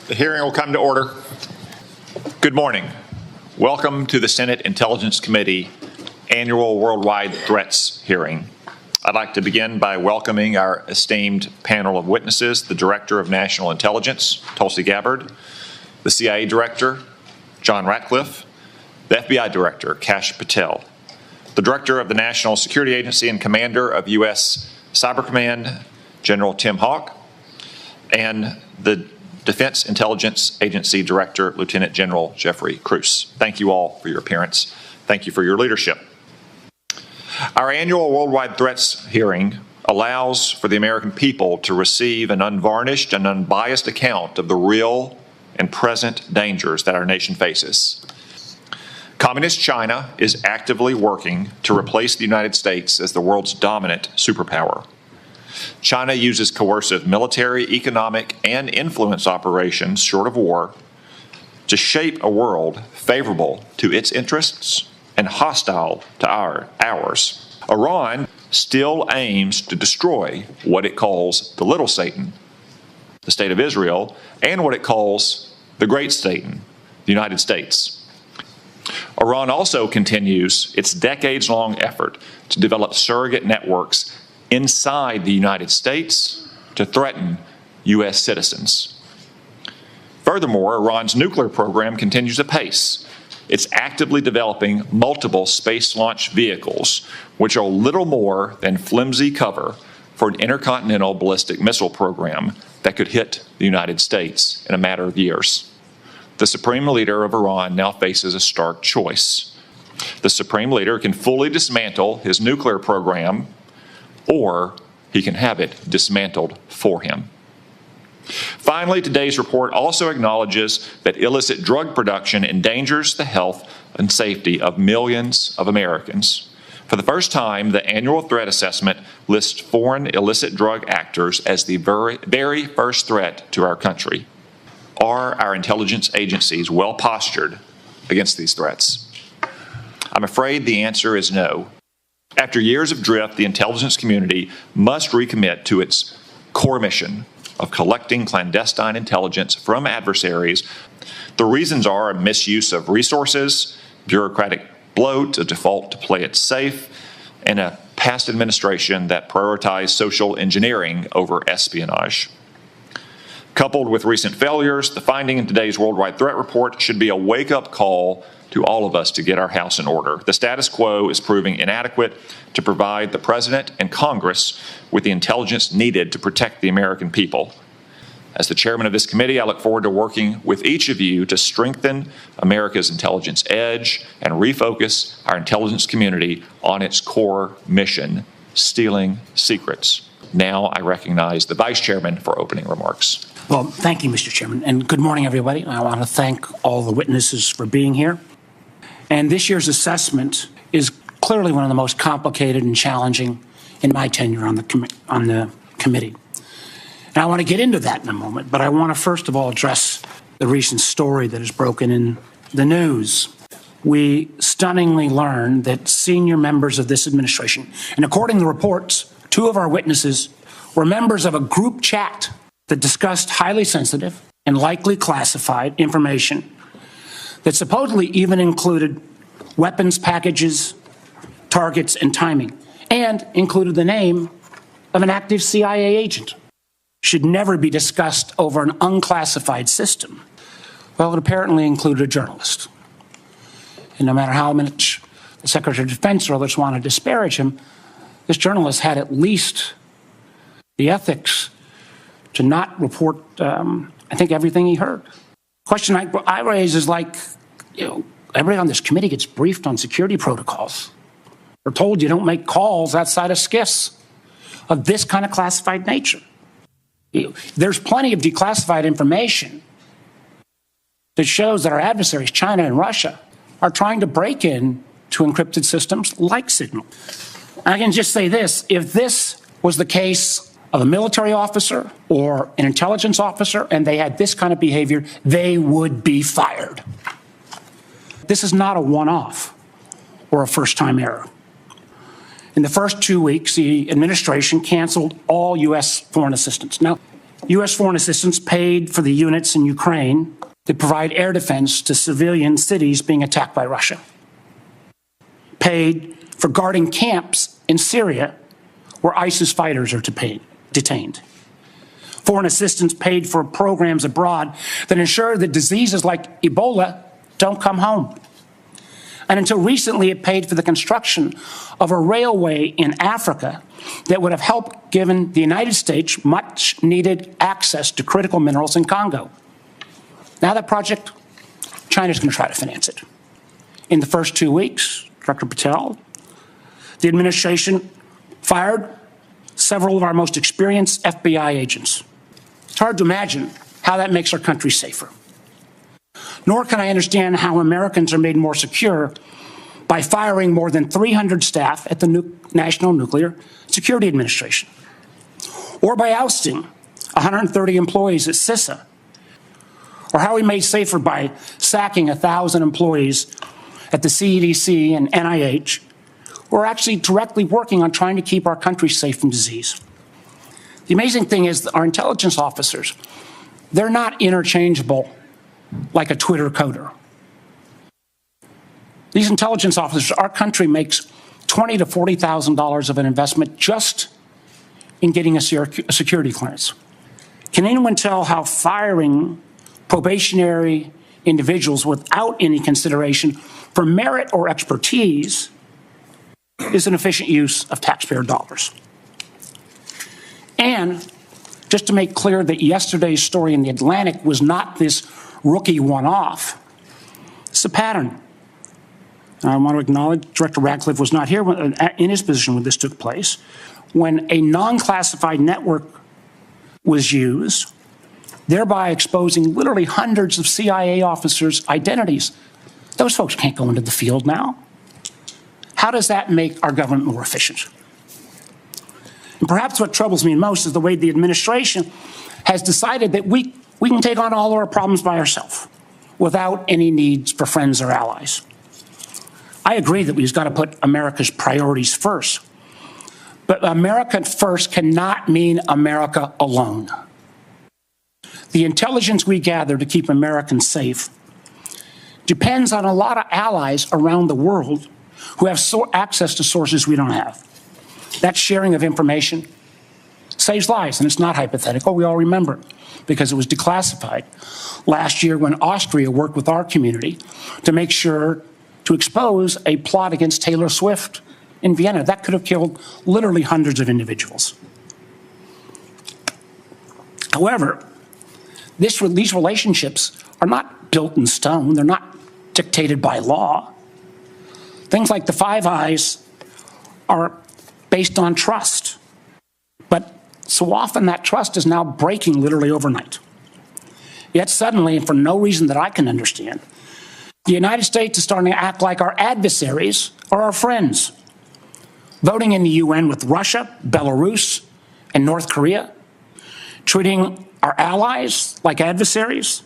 The hearing will come to order. Good morning. Welcome to the Senate Intelligence Committee Annual Worldwide Threats hearing. I'd like to begin by welcoming our esteemed panel of witnesses, the Director of National Intelligence, Tulsi Gabbard, the CIA Director, John Ratcliffe, the FBI Director, Kash Patel, the Director of the National Security Agency and Commander of U.S. Cyber Command, General Tim Hawk, and the Defense Intelligence Agency Director, Lieutenant General Jeffrey Cruz. Thank you all for your appearance. Thank you for your leadership. Our annual Worldwide Threats hearing allows for the American people to receive an unvarnished and unbiased account of the real and present dangers that our nation faces. Communist China is actively working to replace the United States as the world's dominant superpower. China uses coercive military, economic, and influence operations, short of war, to shape a world favorable to its interests and hostile to ours. Iran still aims to destroy what it calls the little Satan, the State of Israel, and what it calls the great Satan, the United States. Iran also continues its decades-long effort to develop surrogate networks inside the United States to threaten U.S. citizens. Furthermore, Iran's nuclear program continues apace. It's actively developing multiple space launch vehicles, which are little more than flimsy cover for an intercontinental ballistic missile program that could hit the United States in a matter of years. The Supreme Leader of Iran now faces a stark choice. The Supreme Leader can fully dismantle his nuclear program, or he can have it dismantled for him. Finally, today's report also acknowledges that illicit drug production endangers the health and safety of millions of Americans. For the first time, the annual threat assessment lists foreign illicit drug actors as the very first threat to our country. Are our intelligence agencies well postured against these threats? I'm afraid the answer is no. After years of drift, the intelligence community must recommit to its core mission of collecting clandestine intelligence from adversaries. The reasons are a misuse of resources, bureaucratic bloat, a default to play it safe, and a past administration that prioritized social engineering over espionage. Coupled with recent failures, the finding in today's Worldwide Threat Report should be a wake-up call to all of us to get our house in order. The status quo is proving inadequate to provide the President and Congress with the intelligence needed to protect the American people. As the chairman of this committee, I look forward to working with each of you to strengthen America's intelligence edge and refocus our intelligence community on its core mission, stealing secrets. Now I recognize the Vice Chairman for opening remarks. Well, thank you, Mr. Chairman, and good morning, everybody. I want to thank all the witnesses for being here. And this year's assessment is clearly one of the most complicated and challenging in my tenure on the committee. And I want to get into that in a moment, but I want to first of all address the recent story that has broken in the news. We stunningly learned that senior members of this administration, and according to reports, two of our witnesses were members of a group chat that discussed highly sensitive and likely classified information that supposedly even included weapons packages, targets, and timing, and included the name of an active CIA agent. Should never be discussed over an unclassified system. Well, it apparently included a journalist. And no matter how much the Secretary of Defense or others want to disparage him, this journalist had at least the ethics to not report, I think, everything he heard. The question I raise is everybody on this committee gets briefed on security protocols. We're told you don't make calls outside of SCIFs of this kind of classified nature. There's plenty of declassified information that shows that our adversaries, China and Russia, are trying to break in to encrypted systems like Signal. I can just say this, if this was the case of a military officer or an intelligence officer and they had this kind of behavior, they would be fired. This is not a one-off or a first-time error. In the first 2 weeks, the administration canceled all U.S. foreign assistance. Now, U.S. foreign assistance paid for the units in Ukraine that provide air defense to civilian cities being attacked by Russia. Paid for guarding camps in Syria where ISIS fighters are detained. Foreign assistance paid for programs abroad that ensure that diseases like Ebola don't come home. And until recently, it paid for the construction of a railway in Africa that would have helped given the United States much needed access to critical minerals in Congo. Now that project, China's going to try to finance it. In the first 2 weeks, Dr. Patel, the administration fired several of our most experienced FBI agents. It's hard to imagine how that makes our country safer. Nor can I understand how Americans are made more secure by firing more than 300 staff at the National Nuclear Security Administration, or by ousting 130 employees at CISA, or how we made safer by sacking 1,000 employees at the CDC and NIH, who are actually directly working on trying to keep our country safe from disease. The amazing thing is that our intelligence officers, they're not interchangeable like a Twitter coder. These intelligence officers, our country makes $20,000 to $40,000 of an investment just in getting a security clearance. Can anyone tell how firing probationary individuals without any consideration for merit or expertise is an efficient use of taxpayer dollars? And just to make clear that yesterday's story in The Atlantic was not this rookie one-off, it's a pattern. And I want to acknowledge Director Radcliffe was not here in his position when this took place. When a non-classified network was used, thereby exposing literally hundreds of CIA officers' identities, those folks can't go into the field now. How does that make our government more efficient? And perhaps what troubles me most is the way the administration has decided that we can take on all of our problems by ourselves without any needs for friends or allies. I agree that we've got to put America's priorities first. But America first cannot mean America alone. The intelligence we gather to keep Americans safe depends on a lot of allies around the world who have access to sources we don't have. That sharing of information saves lives, and it's not hypothetical. We all remember because it was declassified last year when Austria worked with our community to make sure to expose a plot against Taylor Swift in Vienna. That could have killed literally hundreds of individuals. However, these relationships are not built in stone. They're not dictated by law. Things like the Five Eyes are based on trust. But so often that trust is now breaking literally overnight. Yet suddenly, and for no reason that I can understand, the United States is starting to act like our adversaries are our friends, voting in the UN with Russia, Belarus, and North Korea, treating our allies like adversaries,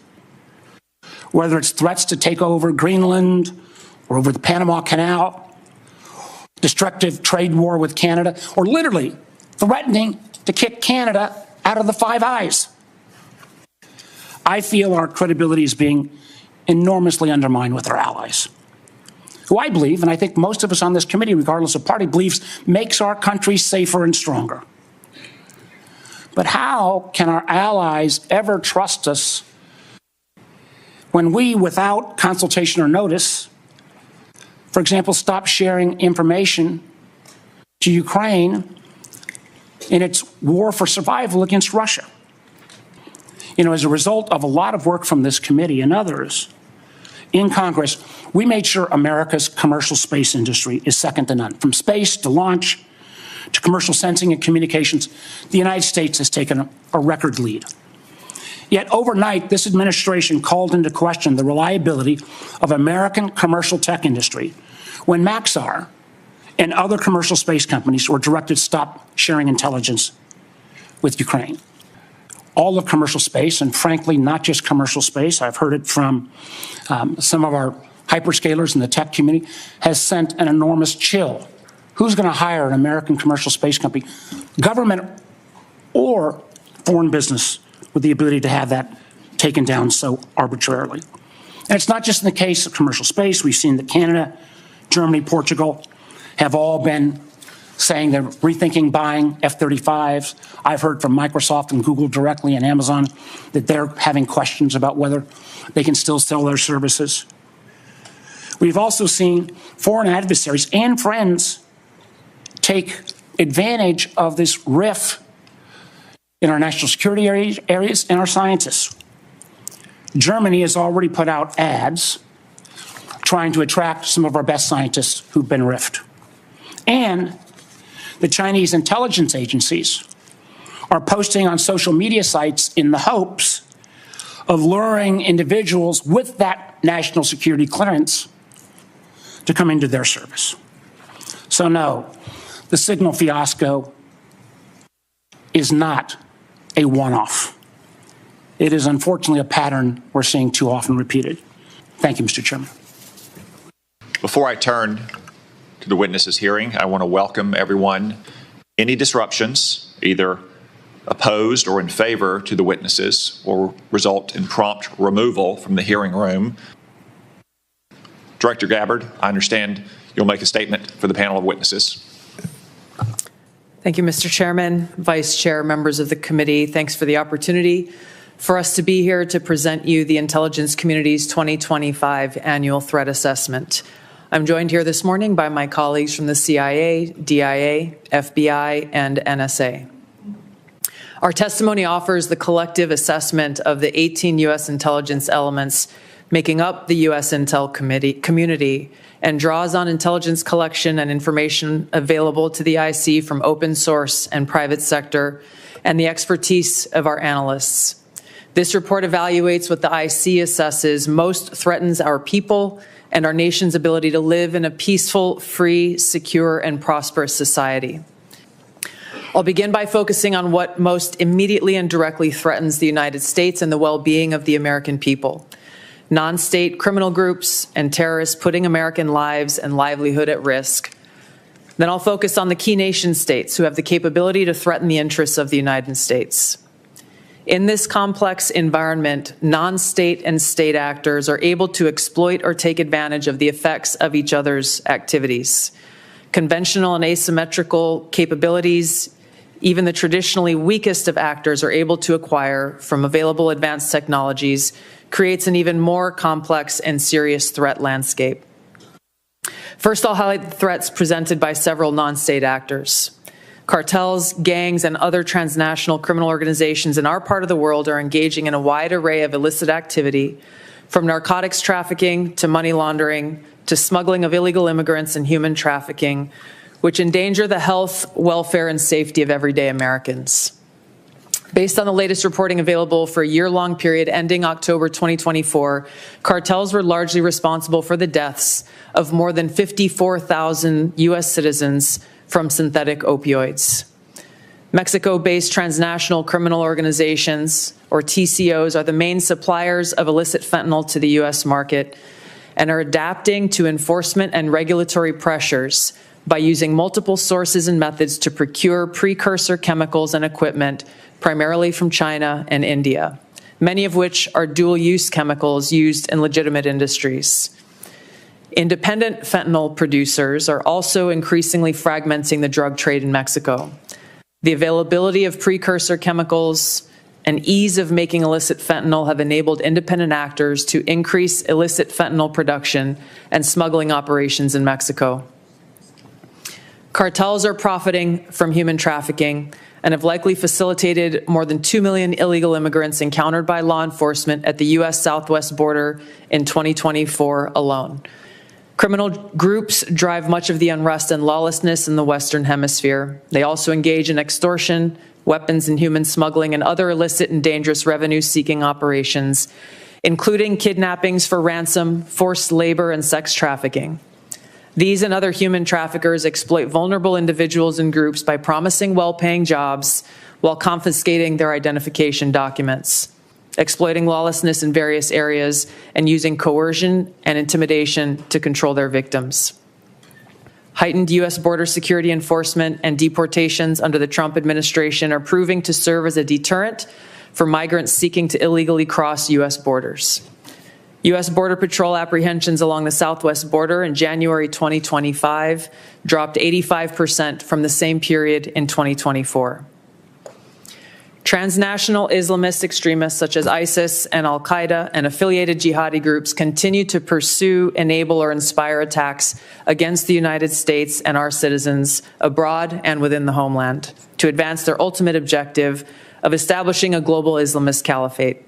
whether it's threats to take over Greenland or over the Panama Canal, destructive trade war with Canada, or literally threatening to kick Canada out of the Five Eyes. I feel our credibility is being enormously undermined with our allies, who I believe, and I think most of us on this committee, regardless of party, believes makes our country safer and stronger. But how can our allies ever trust us when we, without consultation or notice, for example, stop sharing information to Ukraine in its war for survival against Russia? You know, as a result of a lot of work from this committee and others in Congress, we made sure America's commercial space industry is second to none. From space to launch to commercial sensing and communications, the United States has taken a record lead. Yet overnight, this administration called into question the reliability of American commercial tech industry when Maxar and other commercial space companies were directed to stop sharing intelligence with Ukraine. All of commercial space, and frankly, not just commercial space, I've heard it from some of our hyperscalers in the tech community, has sent an enormous chill. Who's going to hire an American commercial space company, government or foreign business, with the ability to have that taken down so arbitrarily. And it's not just in the case of commercial space. We've seen that Canada, Germany, Portugal have all been saying they're rethinking buying F-35s. I've heard from Microsoft and Google directly and Amazon that they're having questions about whether they can still sell their services. We've also seen foreign adversaries and friends take advantage of this rift in our national security areas and our scientists. Germany has already put out ads trying to attract some of our best scientists who've been rifted. And the Chinese intelligence agencies are posting on social media sites in the hopes of luring individuals with that national security clearance to come into their service. So no, the Signal fiasco is not a one-off. It is unfortunately a pattern we're seeing too often repeated. Thank you, Mr. Chairman. Before I turn to the witnesses hearing, I want to welcome everyone. Any disruptions, either opposed or in favor to the witnesses, will result in prompt removal from the hearing room. Director Gabbard, I understand you'll make a statement for the panel of witnesses. Thank you, Mr. Chairman, Vice Chair, members of the committee. Thanks for the opportunity for us to be here to present you the intelligence community's 2025 annual threat assessment. I'm joined here this morning by my colleagues from the CIA, DIA, FBI, and NSA. Our testimony offers the collective assessment of the 18 U.S. intelligence elements making up the U.S. Intel community and draws on intelligence collection and information available to the IC from open source and private sector and the expertise of our analysts. This report evaluates what the IC assesses most threatens our people and our nation's ability to live in a peaceful, free, secure, and prosperous society. I'll begin by focusing on what most immediately and directly threatens the United States and the well-being of the American people. Non-state criminal groups and terrorists putting American lives and livelihood at risk. Then I'll focus on the key nation states who have the capability to threaten the interests of the United States. In this complex environment, non-state and state actors are able to exploit or take advantage of the effects of each other's activities. Conventional and asymmetrical capabilities, even the traditionally weakest of actors are able to acquire from available advanced technologies, creates an even more complex and serious threat landscape. First, I'll highlight the threats presented by several non-state actors. Cartels, gangs, and other transnational criminal organizations in our part of the world are engaging in a wide array of illicit activity, from narcotics trafficking to money laundering to smuggling of illegal immigrants and human trafficking, which endanger the health, welfare, and safety of everyday Americans. Based on the latest reporting available for a year-long period ending October 2024, cartels were largely responsible for the deaths of more than 54,000 U.S. citizens from synthetic opioids. Mexico-based transnational criminal organizations, or TCOs, are the main suppliers of illicit fentanyl to the U.S. market and are adapting to enforcement and regulatory pressures by using multiple sources and methods to procure precursor chemicals and equipment, primarily from China and India, many of which are dual-use chemicals used in legitimate industries. Independent fentanyl producers are also increasingly fragmenting the drug trade in Mexico. The availability of precursor chemicals and ease of making illicit fentanyl have enabled independent actors to increase illicit fentanyl production and smuggling operations in Mexico. Cartels are profiting from human trafficking and have likely facilitated more than 2 million illegal immigrants encountered by law enforcement at the U.S. southwest border in 2024 alone. Criminal groups drive much of the unrest and lawlessness in the Western Hemisphere. They also engage in extortion, weapons and human smuggling, and other illicit and dangerous revenue-seeking operations, including kidnappings for ransom, forced labor, and sex trafficking. These and other human traffickers exploit vulnerable individuals and groups by promising well-paying jobs while confiscating their identification documents, exploiting lawlessness in various areas, and using coercion and intimidation to control their victims. Heightened U.S. border security enforcement and deportations under the Trump administration are proving to serve as a deterrent for migrants seeking to illegally cross U.S. borders. U.S. Border Patrol apprehensions along the southwest border in January 2025 dropped 85% from the same period in 2024. Transnational Islamist extremists such as ISIS and al-Qaeda and affiliated jihadi groups continue to pursue, enable, or inspire attacks against the United States and our citizens abroad and within the homeland to advance their ultimate objective of establishing a global Islamist caliphate.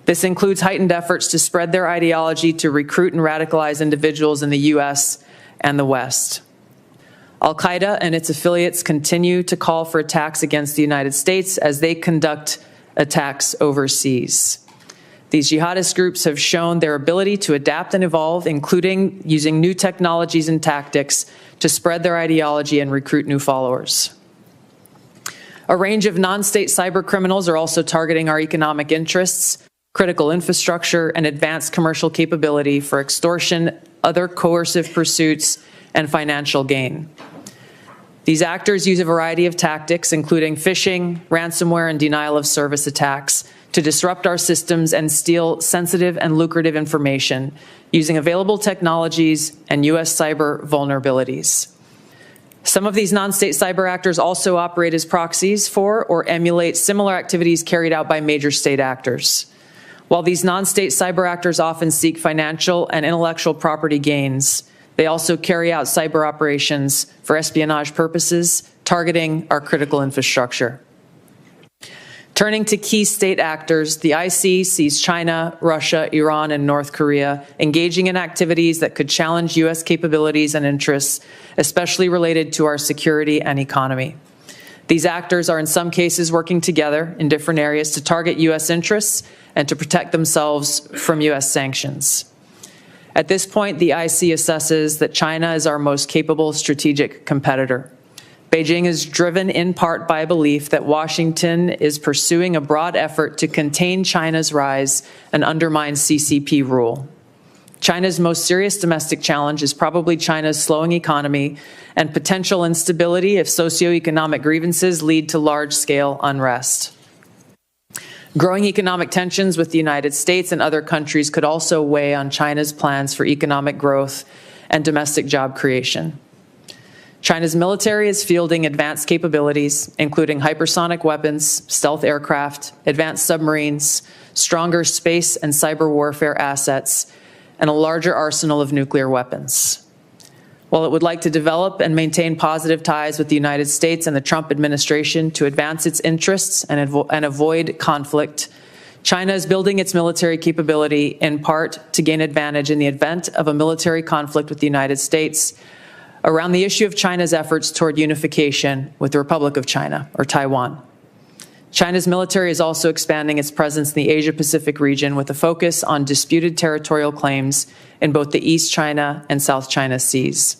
This includes heightened efforts to spread their ideology to recruit and radicalize individuals in the U.S. and the West. Al-Qaeda and its affiliates continue to call for attacks against the United States as they conduct attacks overseas. These jihadist groups have shown their ability to adapt and evolve, including using new technologies and tactics to spread their ideology and recruit new followers. A range of non-state cyber criminals are also targeting our economic interests, critical infrastructure, and advanced commercial capability for extortion, other coercive pursuits, and financial gain. These actors use a variety of tactics, including phishing, ransomware, and denial of service attacks, to disrupt our systems and steal sensitive and lucrative information using available technologies and U.S. cyber vulnerabilities. Some of these non-state cyber actors also operate as proxies for or emulate similar activities carried out by major state actors. While these non-state cyber actors often seek financial and intellectual property gains, they also carry out cyber operations for espionage purposes, targeting our critical infrastructure. Turning to key state actors, the IC sees China, Russia, Iran, and North Korea engaging in activities that could challenge U.S. capabilities and interests, especially related to our security and economy. These actors are in some cases working together in different areas to target U.S. interests and to protect themselves from U.S. sanctions. At this point, the IC assesses that China is our most capable strategic competitor. Beijing is driven in part by a belief that Washington is pursuing a broad effort to contain China's rise and undermine CCP rule. China's most serious domestic challenge is probably China's slowing economy and potential instability if socioeconomic grievances lead to large-scale unrest. Growing economic tensions with the United States and other countries could also weigh on China's plans for economic growth and domestic job creation. China's military is fielding advanced capabilities, including hypersonic weapons, stealth aircraft, advanced submarines, stronger space and cyber warfare assets, and a larger arsenal of nuclear weapons. While it would like to develop and maintain positive ties with the United States and the Trump administration to advance its interests and avoid conflict, China is building its military capability in part to gain advantage in the event of a military conflict with the United States around the issue of China's efforts toward unification with the Republic of China, or Taiwan. China's military is also expanding its presence in the Asia-Pacific region with a focus on disputed territorial claims in both the East China and South China Seas.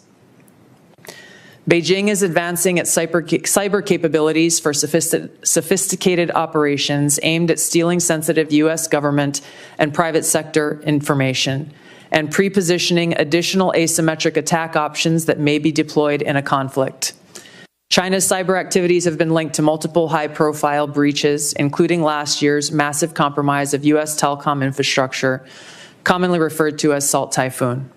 Beijing is advancing its cyber capabilities for sophisticated operations aimed at stealing sensitive U.S. government and private sector information and pre-positioning additional asymmetric attack options that may be deployed in a conflict. China's cyber activities have been linked to multiple high-profile breaches, including last year's massive compromise of U.S. telecom infrastructure, commonly referred to as Salt Typhoon.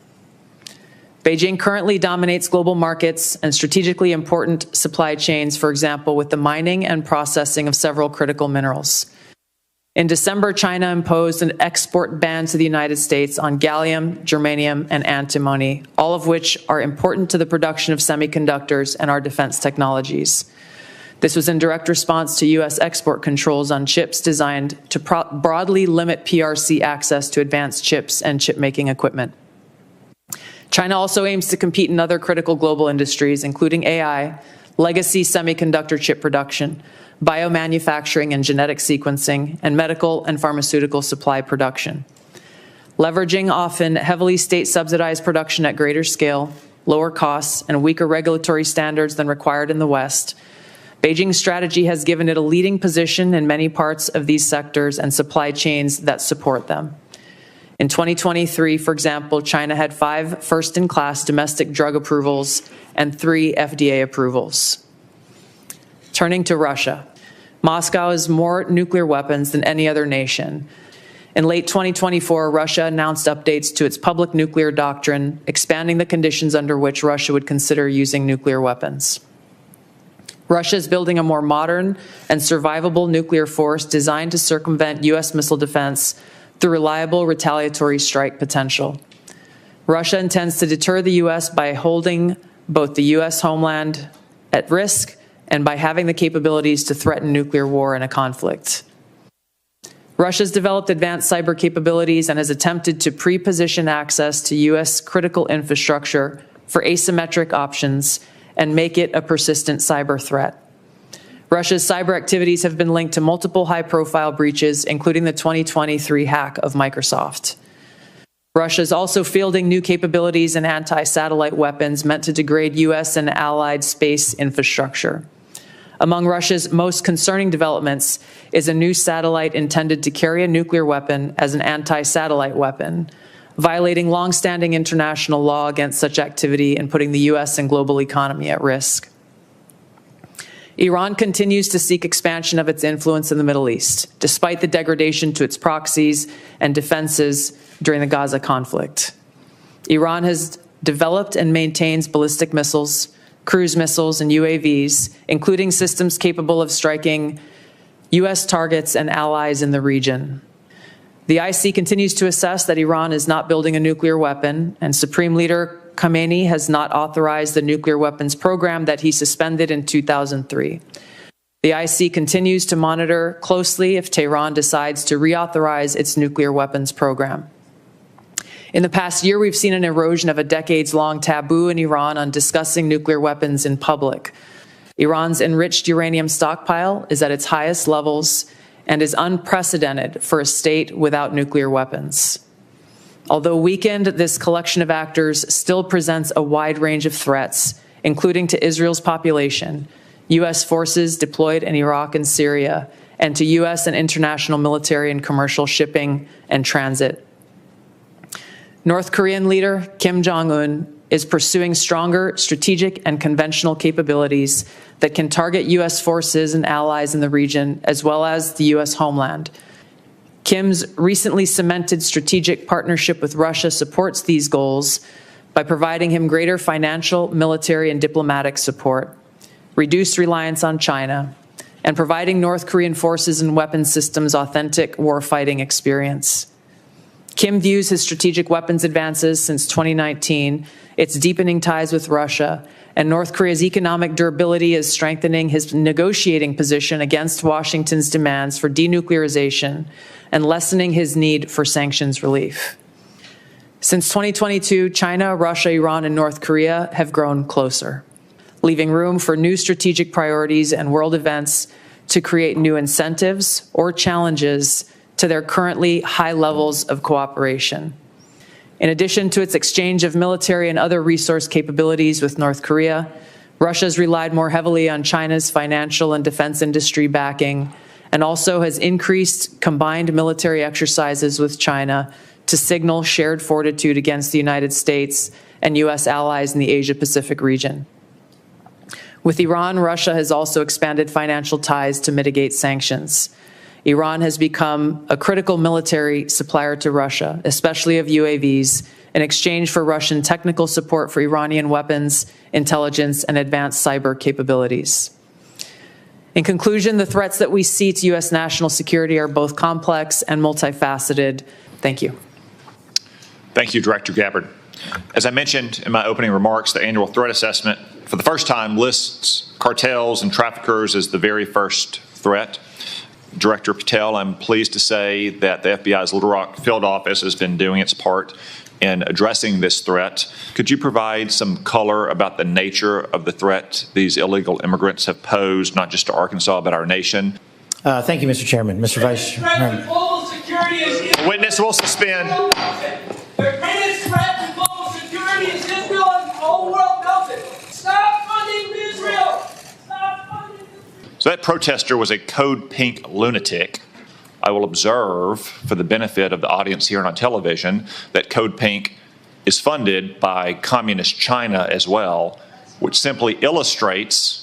Beijing currently dominates global markets and strategically important supply chains, for example, with the mining and processing of several critical minerals. In December, China imposed an export ban to the United States on gallium, germanium, and antimony, all of which are important to the production of semiconductors and our defense technologies. This was in direct response to U.S. export controls on chips designed to broadly limit PRC access to advanced chips and chip-making equipment. China also aims to compete in other critical global industries, including AI, legacy semiconductor chip production, biomanufacturing and genetic sequencing, and medical and pharmaceutical supply production. Leveraging often heavily state-subsidized production at greater scale, lower costs, and weaker regulatory standards than required in the West, Beijing's strategy has given it a leading position in many parts of these sectors and supply chains that support them. In 2023, for example, China had 5 first-in-class domestic drug approvals and 3 FDA approvals. Turning to Russia. Moscow has more nuclear weapons than any other nation. In late 2024, Russia announced updates to its public nuclear doctrine, expanding the conditions under which Russia would consider using nuclear weapons. Russia is building a more modern and survivable nuclear force designed to circumvent U.S. missile defense through reliable retaliatory strike potential. Russia intends to deter the U.S. by holding both the U.S. homeland at risk and by having the capabilities to threaten nuclear war in a conflict. Russia's developed advanced cyber capabilities and has attempted to pre-position access to U.S. critical infrastructure for asymmetric options and make it a persistent cyber threat. Russia's cyber activities have been linked to multiple high-profile breaches, including the 2023 hack of Microsoft. Russia is also fielding new capabilities in anti-satellite weapons meant to degrade U.S. and allied space infrastructure. Among Russia's most concerning developments is a new satellite intended to carry a nuclear weapon as an anti-satellite weapon, violating long-standing international law against such activity and putting the U.S. and global economy at risk. Iran continues to seek expansion of its influence in the Middle East, despite the degradation to its proxies and defenses during the Gaza conflict. Iran has developed and maintains ballistic missiles, cruise missiles, and UAVs, including systems capable of striking U.S. targets and allies in the region. The IC continues to assess that Iran is not building a nuclear weapon, and Supreme Leader Khamenei has not authorized the nuclear weapons program that he suspended in 2003. The IC continues to monitor closely if Tehran decides to reauthorize its nuclear weapons program. In the past year, we've seen an erosion of a decades-long taboo in Iran on discussing nuclear weapons in public. Iran's enriched uranium stockpile is at its highest levels and is unprecedented for a state without nuclear weapons. Although weakened, this collection of actors still presents a wide range of threats, including to Israel's population, U.S. forces deployed in Iraq and Syria, and to U.S. and international military and commercial shipping and transit. North Korean leader Kim Jong-un is pursuing stronger strategic and conventional capabilities that can target U.S. forces and allies in the region, as well as the U.S. homeland. Kim's recently cemented strategic partnership with Russia supports these goals by providing him greater financial, military, and diplomatic support, reduced reliance on China, and providing North Korean forces and weapons systems authentic warfighting experience. Kim views his strategic weapons advances since 2019, its deepening ties with Russia, and North Korea's economic durability as strengthening his negotiating position against Washington's demands for denuclearization and lessening his need for sanctions relief. Since 2022, China, Russia, Iran, and North Korea have grown closer, leaving room for new strategic priorities and world events to create new incentives or challenges to their currently high levels of cooperation. In addition to its exchange of military and other resource capabilities with North Korea, Russia has relied more heavily on China's financial and defense industry backing, and also has increased combined military exercises with China to signal shared fortitude against the United States and U.S. allies in the Asia-Pacific region. With Iran, Russia has also expanded financial ties to mitigate sanctions. Iran has become a critical military supplier to Russia, especially of UAVs, in exchange for Russian technical support for Iranian weapons, intelligence, and advanced cyber capabilities. In conclusion, the threats that we see to U.S. national security are both complex and multifaceted. Thank you. Thank you, Director Gabbard. As I mentioned in my opening remarks, the annual threat assessment for the first time lists cartels and traffickers as the very first threat. Director Patel, I'm pleased to say that the FBI's Little Rock field office has been doing its part in addressing this threat. Could you provide some color about the nature of the threat these illegal immigrants have posed, not just to Arkansas, but our nation? Thank you, Mr. Chairman. Mr. Vice Chairman. The witness will suspend. The greatest threat to global security is Israel, and the whole world knows it. Stop funding Israel! Stop funding Israel! So that protester was a code pink lunatic. I will observe, for the benefit of the audience here on television, that Code Pink is funded by Communist China as well, which simply illustrates